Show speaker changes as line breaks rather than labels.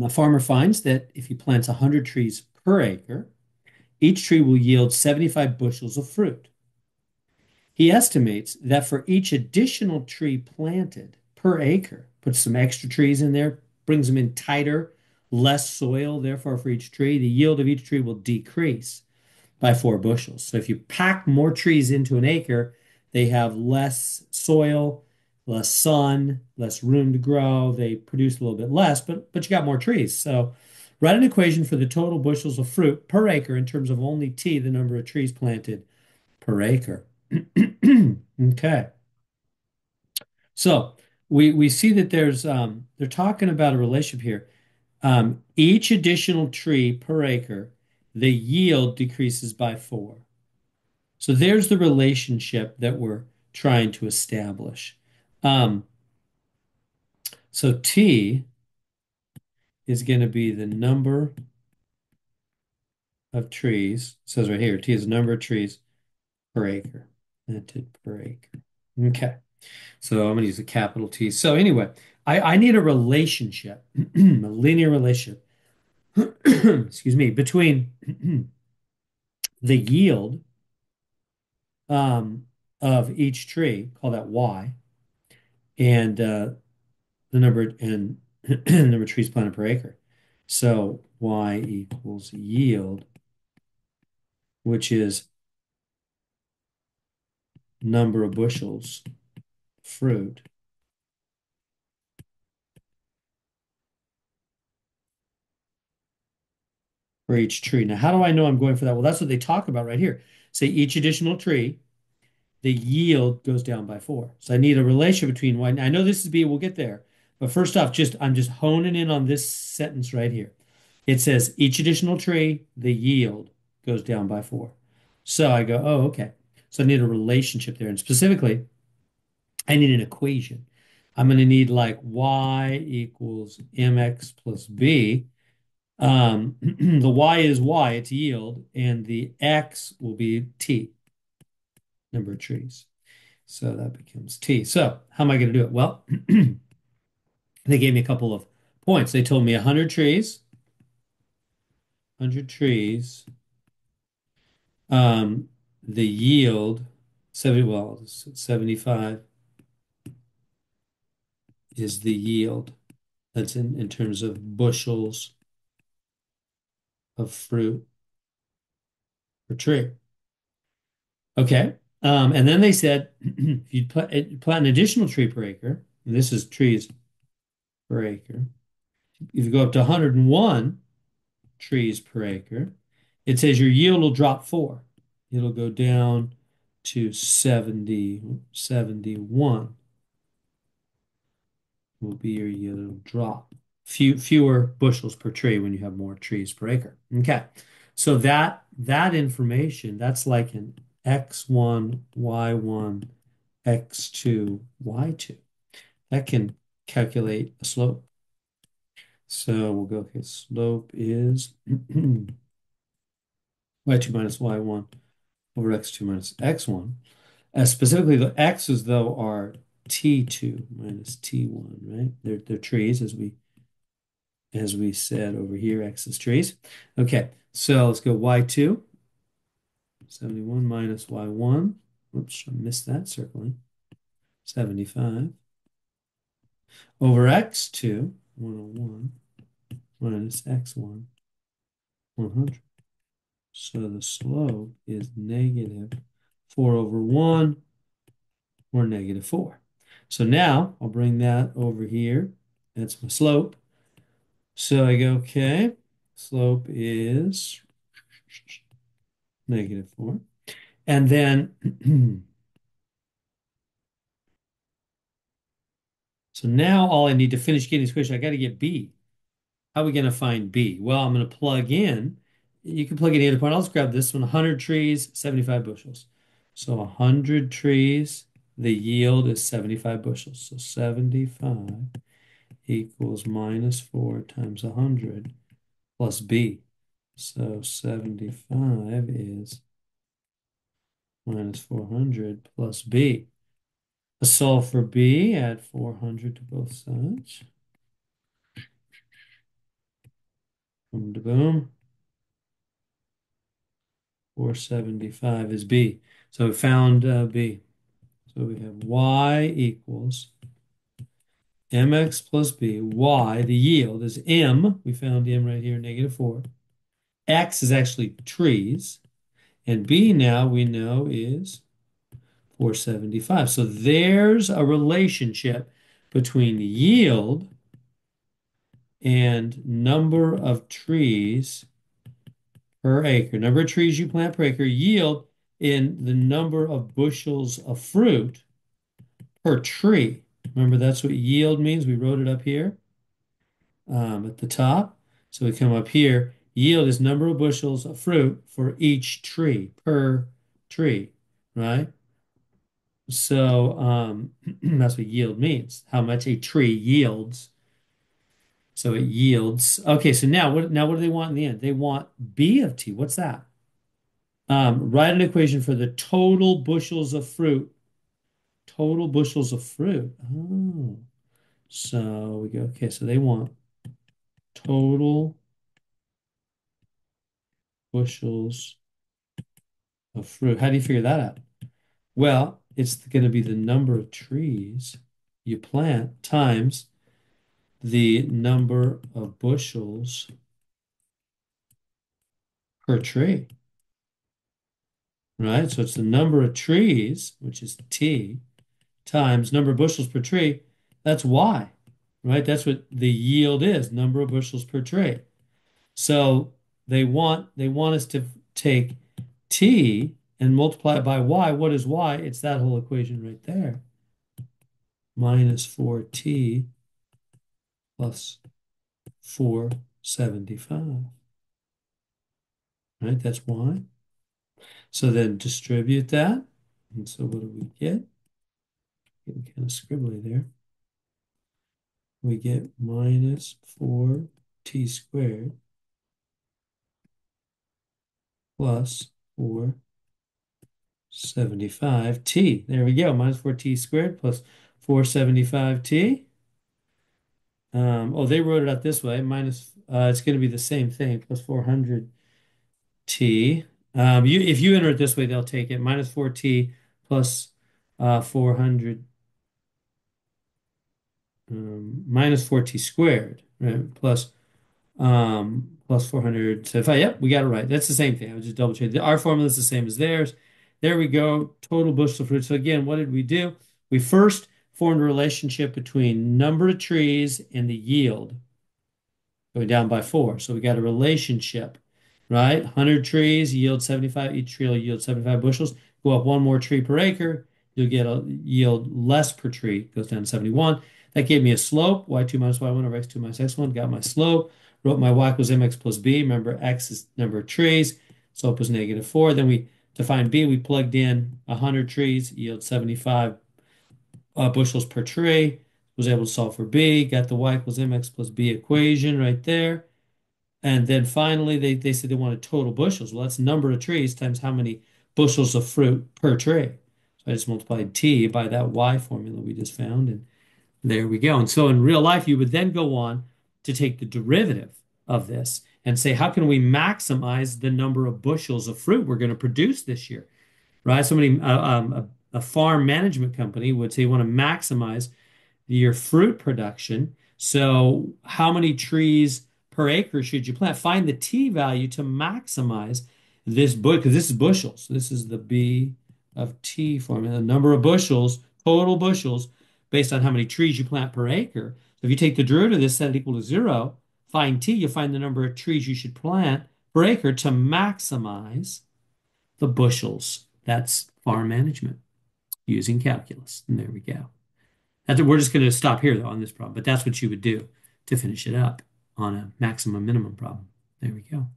A farmer finds that if he plants 100 trees per acre, each tree will yield 75 bushels of fruit. He estimates that for each additional tree planted per acre, puts some extra trees in there, brings them in tighter, less soil, therefore, for each tree, the yield of each tree will decrease by 4 bushels. So if you pack more trees into an acre, they have less soil, less sun, less room to grow. They produce a little bit less, but you got more trees. So write an equation for the total bushels of fruit per acre in terms of only T, the number of trees planted per acre. Okay. So we see that there's they're talking about a relationship here. Each additional tree per acre, the yield decreases by 4. So there's the relationship that we're trying to establish. Um, so T is going to be the number of trees. It says right here, T is the number of trees per acre. Planted per acre. Okay. So I'm going to use a capital T. So anyway, I need a relationship, a linear relationship, excuse me, between the yield um, of each tree, call that Y, and the number and number of trees planted per acre. So Y equals yield, which is number of bushels fruit for each tree. Now, how do I know I'm going for that? Well, that's what they talk about right here. Say each additional tree, the yield goes down by 4. So I need a relation between Y. I know this is B, we'll get there. But first off, I'm just honing in on this sentence right here. It says each additional tree, the yield goes down by 4. So I go, oh, okay. So I need a relationship there. And specifically, I need an equation. I'm going to need like y equals mx plus b. The y is y, it's yield, and the x will be t, number of trees. So that becomes t. So how am I going to do it? Well, they gave me a couple of points. They told me 100 trees, um, the yield, 70, well, 75 is the yield. That's in terms of bushels of fruit per tree. Okay. And then they said if you plant an additional tree per acre, and this is trees per acre, if you go up to 101 trees per acre, it says your yield will drop 4. It'll go down to 71 will be your yield. It'll drop. Fewer bushels per tree when you have more trees per acre. Okay. So that information, that's like an x1, y1, x2, y2. That can calculate a slope. So we'll go, okay, slope is y2 minus y1 over x2 minus x1. Specifically, the x's, though, are t2 minus t1, right? They're trees, as we said over here, x is trees. Okay, so let's go y2, 71 minus y1. Oops, I missed that circling. 75 over x2, 101, minus x1, 100. So the slope is negative 4 over 1, or negative 4. So now I'll bring that over here. That's my slope. So I go, okay, slope is negative 4. And then, so now all I need to finish getting this question, I got to get B. How are we going to find B? Well, I'm going to plug in. You can plug in either point. I'll just grab this one, 100 trees, 75 bushels. So 100 trees, the yield is 75 bushels. So 75 equals minus 4 times 100 plus B. So 75 is minus 400 plus B. Let's solve for B, add 400 to both sides. Boom, da boom. 475 is B. So we found B. So we have y equals mx plus b. Y, the yield, is m. We found m right here, -4. X is actually trees. And b now we know is 475. So there's a relationship between yield and number of trees per acre. Number of trees you plant per acre, yield in the number of bushels of fruit per tree. Remember, that's what yield means. We wrote it up here at the top. So we come up here. Yield is number of bushels of fruit for each tree, per tree, right? So that's what yield means, how much a tree yields. So it yields. Okay, so now what do they want in the end? They want B of T. What's that? Write an equation for the total bushels of fruit. Total bushels of fruit. Oh, so we go, okay, so they want total bushels of fruit. How do you figure that out? Well, it's going to be the number of trees you plant times the number of bushels per tree, right? So it's the number of trees, which is T, times number of bushels per tree. That's Y, right? That's what the yield is, number of bushels per tree. So they want us to take T and multiply it by Y. What is Y? It's that whole equation right there. Minus 4T plus 475. Right? That's Y. So then distribute that. And so what do we get? Getting kind of scribbly there. We get minus 4T squared plus 475T. There we go. Minus 4T squared plus 475T. Oh, they wrote it out this way. It's going to be the same thing, plus 400T. If you enter it this way, they'll take it. Minus 4T plus 400, minus 4T squared, right? Plus 475. Yep, we got it right. That's the same thing. I was just double checking. Our formula is the same as theirs. There we go. Total bushel of fruit. So again, what did we do? We first formed a relationship between number of trees and the yield, going down by 4. So we got a relationship, right? 100 trees yield 75. Each tree will yield 75 bushels. Go up one more tree per acre, you'll get a yield less per tree. Goes down to 71. That gave me a slope, y2 minus y1 over x2 minus x1. Got my slope. Wrote my y equals mx plus b. Remember, x is number of trees. Slope was -4. Then to find b, we plugged in 100 trees, yield 75 bushels per tree. Was able to solve for b. Got the y equals mx plus b equation right there. And then finally, they said they wanted total bushels. Well, that's number of trees times how many bushels of fruit per tree. So I just multiplied T by that Y formula we just found, and there we go. And so in real life, you would then go on to take the derivative of this and say, how can we maximize the number of bushels of fruit we're going to produce this year, right? A farm management company would say you want to maximize your fruit production. So how many trees per acre should you plant? Find the T value to maximize this bush, because this is bushels. This is the B of T formula, the number of bushels, total bushels, based on how many trees you plant per acre. So if you take the derivative of this, set it equal to 0, find T, you find the number of trees you should plant per acre to maximize the bushels. That's farm management using calculus. And there we go. We're just going to stop here, though, on this problem, but that's what you would do to finish it up on a maximum minimum problem. There we go.